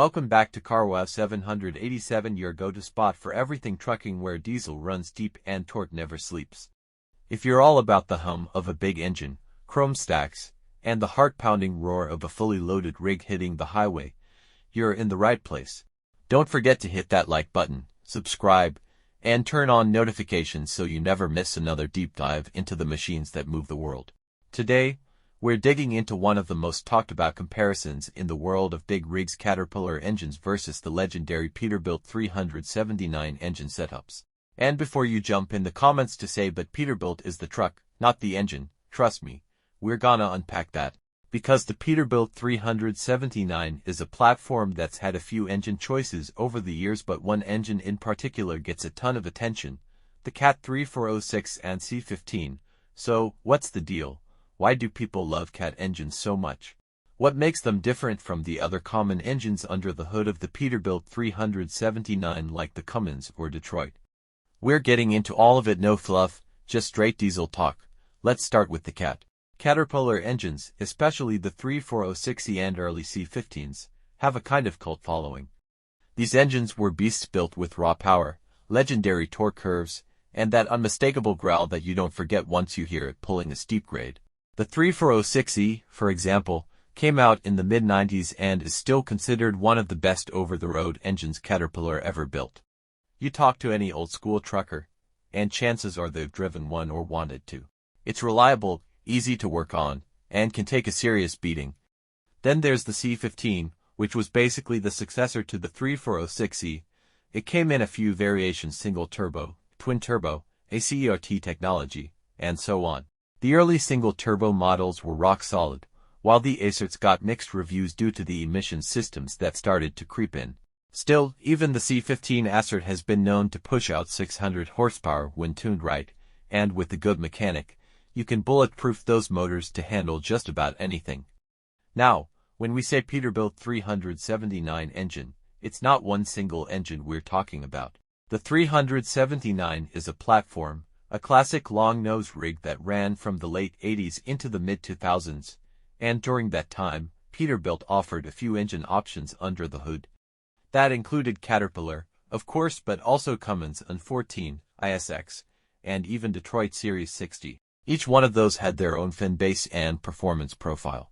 Welcome back to Carwow 787, your go-to spot for everything trucking, where diesel runs deep and torque never sleeps. If you're all about the hum of a big engine, chrome stacks, and the heart-pounding roar of a fully loaded rig hitting the highway, you're in the right place. Don't forget to hit that like button, subscribe, and turn on notifications so you never miss another deep dive into the machines that move the world. Today, we're digging into one of the most talked about comparisons in the world of big rigs: Caterpillar engines versus the legendary Peterbilt 379 engine setups. And before you jump in the comments to say, but Peterbilt is the truck, not the engine, trust me, we're gonna unpack that. Because the Peterbilt 379 is a platform that's had a few engine choices over the years, but one engine in particular gets a ton of attention, the Cat 3406 and C15. So, what's the deal? Why do people love Cat engines so much? What makes them different from the other common engines under the hood of the Peterbilt 379, like the Cummins or Detroit? We're getting into all of it, no fluff, just straight diesel talk. Let's start with the Cat. Caterpillar engines, especially the 3406E and early C15s, have a kind of cult following. These engines were beasts built with raw power, legendary torque curves, and that unmistakable growl that you don't forget once you hear it pulling a steep grade. The 3406E, for example, came out in the mid-90s and is still considered one of the best over-the-road engines Caterpillar ever built. You talk to any old-school trucker, and chances are they've driven one or wanted to. It's reliable, easy to work on, and can take a serious beating. Then there's the C15, which was basically the successor to the 3406E. It came in a few variations: single-turbo, twin-turbo, ACERT technology, and so on. The early single-turbo models were rock solid, while the ACERTs got mixed reviews due to the emission systems that started to creep in. Still, even the C15 ACERT has been known to push out 600 horsepower when tuned right, and with a good mechanic, you can bulletproof those motors to handle just about anything. Now, when we say Peterbilt 379 engine, it's not one single engine we're talking about. The 379 is a platform, a classic long-nose rig that ran from the late 80s into the mid-2000s, and during that time, Peterbilt offered a few engine options under the hood. That included Caterpillar, of course, but also Cummins N14, ISX, and even Detroit Series 60. Each one of those had their own fan base and performance profile.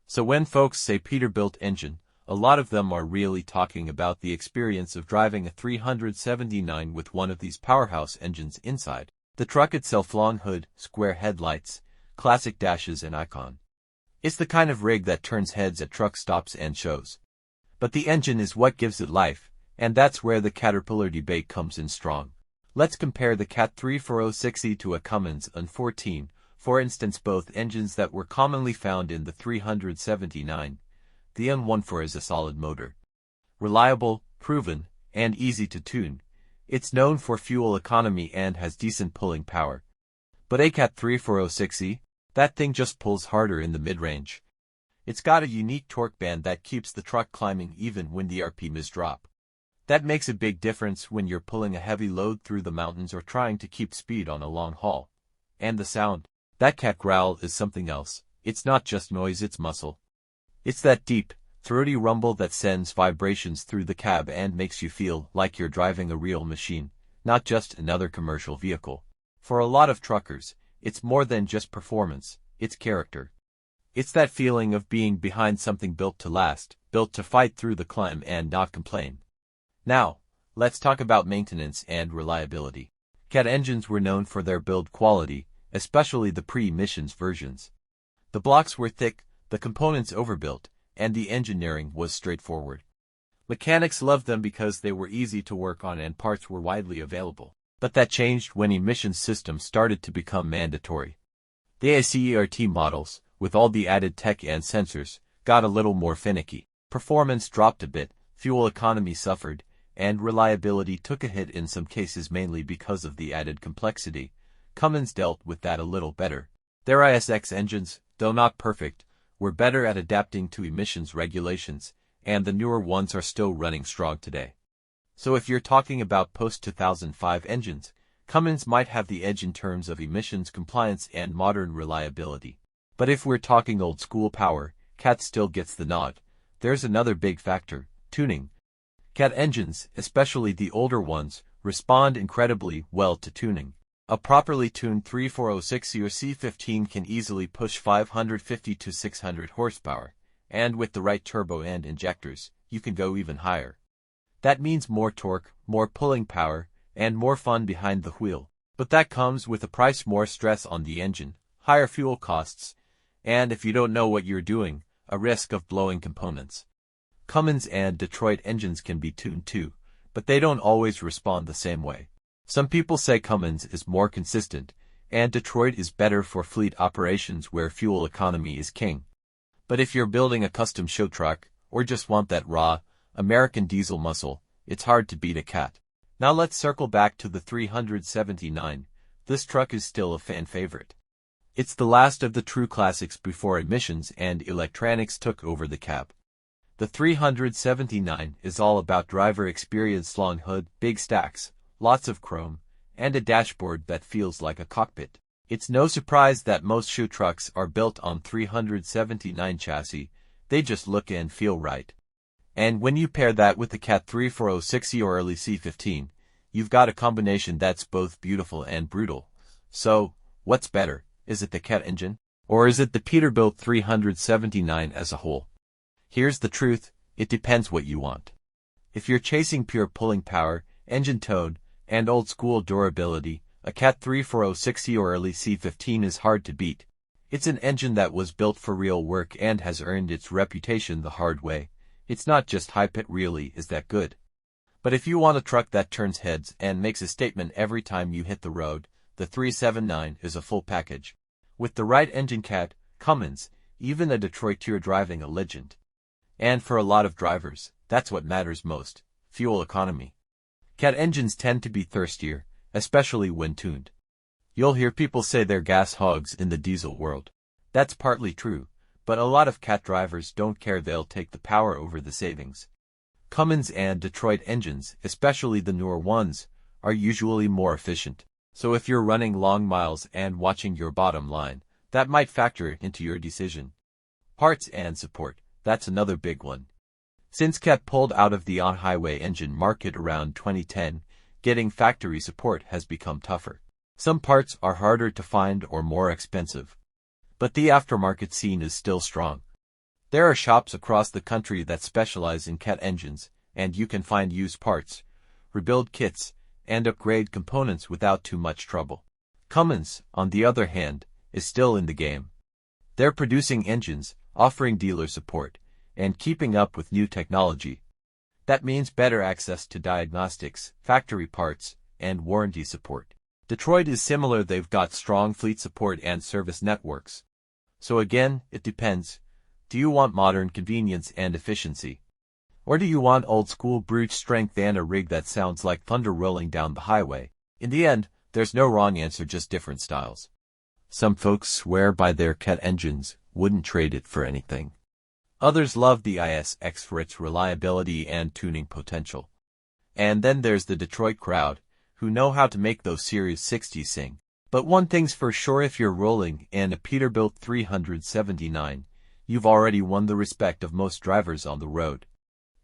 So when folks say Peterbilt engine, a lot of them are really talking about the experience of driving a 379 with one of these powerhouse engines inside. The truck itself: long hood, square headlights, classic dashes, and icon. It's the kind of rig that turns heads at truck stops and shows. But the engine is what gives it life, and that's where the Caterpillar debate comes in strong. Let's compare the Cat 3406E to a Cummins N14, for instance, both engines that were commonly found in the 379. The N14 is a solid motor. Reliable, proven, and easy to tune. It's known for fuel economy and has decent pulling power. But a Cat 3406E, that thing just pulls harder in the mid-range. It's got a unique torque band that keeps the truck climbing even when the RPMs drop. That makes a big difference when you're pulling a heavy load through the mountains or trying to keep speed on a long haul. And the sound. That Cat growl is something else. It's not just noise, it's muscle. It's that deep, throaty rumble that sends vibrations through the cab and makes you feel like you're driving a real machine, not just another commercial vehicle. For a lot of truckers, it's more than just performance, it's character. It's that feeling of being behind something built to last, built to fight through the climb and not complain. Now, let's talk about maintenance and reliability. Cat engines were known for their build quality, especially the pre-emissions versions. The blocks were thick, the components overbuilt, and the engineering was straightforward. Mechanics loved them because they were easy to work on and parts were widely available. But that changed when emissions systems started to become mandatory. The ACERT models, with all the added tech and sensors, got a little more finicky. Performance dropped a bit, fuel economy suffered, and reliability took a hit in some cases, mainly because of the added complexity. Cummins dealt with that a little better. Their ISX engines, though not perfect, were better at adapting to emissions regulations, and the newer ones are still running strong today. So if you're talking about post-2005 engines, Cummins might have the edge in terms of emissions compliance and modern reliability. But if we're talking old-school power, Cat still gets the nod. There's another big factor: Tuning. Cat engines, especially the older ones, respond incredibly well to tuning. A properly tuned 3406 or C15 can easily push 550 to 600 horsepower, and with the right turbo and injectors, you can go even higher. That means more torque, more pulling power, and more fun behind the wheel. But that comes with a price, more stress on the engine, higher fuel costs, and if you don't know what you're doing, a risk of blowing components. Cummins and Detroit engines can be tuned too, but they don't always respond the same way. Some people say Cummins is more consistent, and Detroit is better for fleet operations where fuel economy is king. But if you're building a custom show truck, or just want that raw, American diesel muscle, it's hard to beat a Cat. Now let's circle back to the 379. This truck is still a fan favorite. It's the last of the true classics before emissions and electronics took over the cab. The 379 is all about driver experience: long hood, big stacks, lots of chrome, and a dashboard that feels like a cockpit. It's no surprise that most show trucks are built on 379 chassis. They just look and feel right. And when you pair that with the Cat 3406 or early C15, you've got a combination that's both beautiful and brutal. So, what's better? Is it the Cat engine? Or is it the Peterbilt 379 as a whole? Here's the truth, it depends what you want. If you're chasing pure pulling power, engine tone, and old-school durability, a Cat 3406 or early C15 is hard to beat. It's an engine that was built for real work and has earned its reputation the hard way. It's not just hype, it really is that good. But if you want a truck that turns heads and makes a statement every time you hit the road, the 379 is a full package. With the right engine, Cat, Cummins, even a Detroit, you're driving a legend. And for a lot of drivers, that's what matters most: fuel economy. Cat engines tend to be thirstier, especially when tuned. You'll hear people say they're gas hogs in the diesel world. That's partly true, but a lot of Cat drivers don't care. They'll take the power over the savings. Cummins and Detroit engines, especially the newer ones, are usually more efficient. So if you're running long miles and watching your bottom line, that might factor into your decision. Parts and support, that's another big one. Since Cat pulled out of the on-highway engine market around 2010, getting factory support has become tougher. Some parts are harder to find or more expensive. But the aftermarket scene is still strong. There are shops across the country that specialize in Cat engines, and you can find used parts, rebuild kits, and upgrade components without too much trouble. Cummins, on the other hand, is still in the game. They're producing engines, offering dealer support, and keeping up with new technology. That means better access to diagnostics, factory parts, and warranty support. Detroit is similar. They've got strong fleet support and service networks. So again, it depends. Do you want modern convenience and efficiency? Or do you want old-school brute strength and a rig that sounds like thunder rolling down the highway? In the end, there's no wrong answer, just different styles. Some folks swear by their Cat engines, wouldn't trade it for anything. Others love the ISX for its reliability and tuning potential. And then there's the Detroit crowd, who know how to make those Series 60s sing. But one thing's for sure, if you're rolling in a Peterbilt 379, you've already won the respect of most drivers on the road.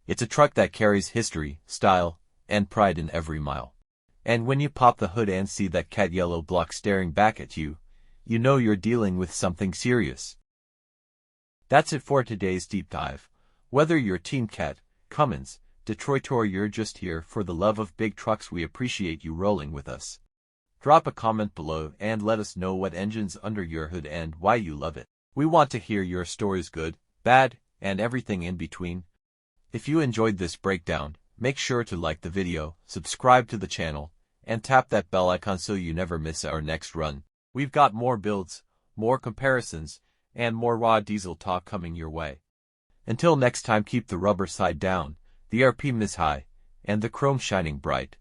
It's a truck that carries history, style, and pride in every mile. And when you pop the hood and see that Cat yellow block staring back at you, you know you're dealing with something serious. That's it for today's deep dive. Whether you're Team Cat, Cummins, Detroit, or you're just here for the love of big trucks, we appreciate you rolling with us. Drop a comment below and let us know what engine's under your hood and why you love it. We want to hear your stories, good, bad, and everything in between. If you enjoyed this breakdown, make sure to like the video, subscribe to the channel, and tap that bell icon so you never miss our next run. We've got more builds, more comparisons, and more raw diesel talk coming your way. Until next time, keep the rubber side down, the RPM is high, and the chrome shining bright.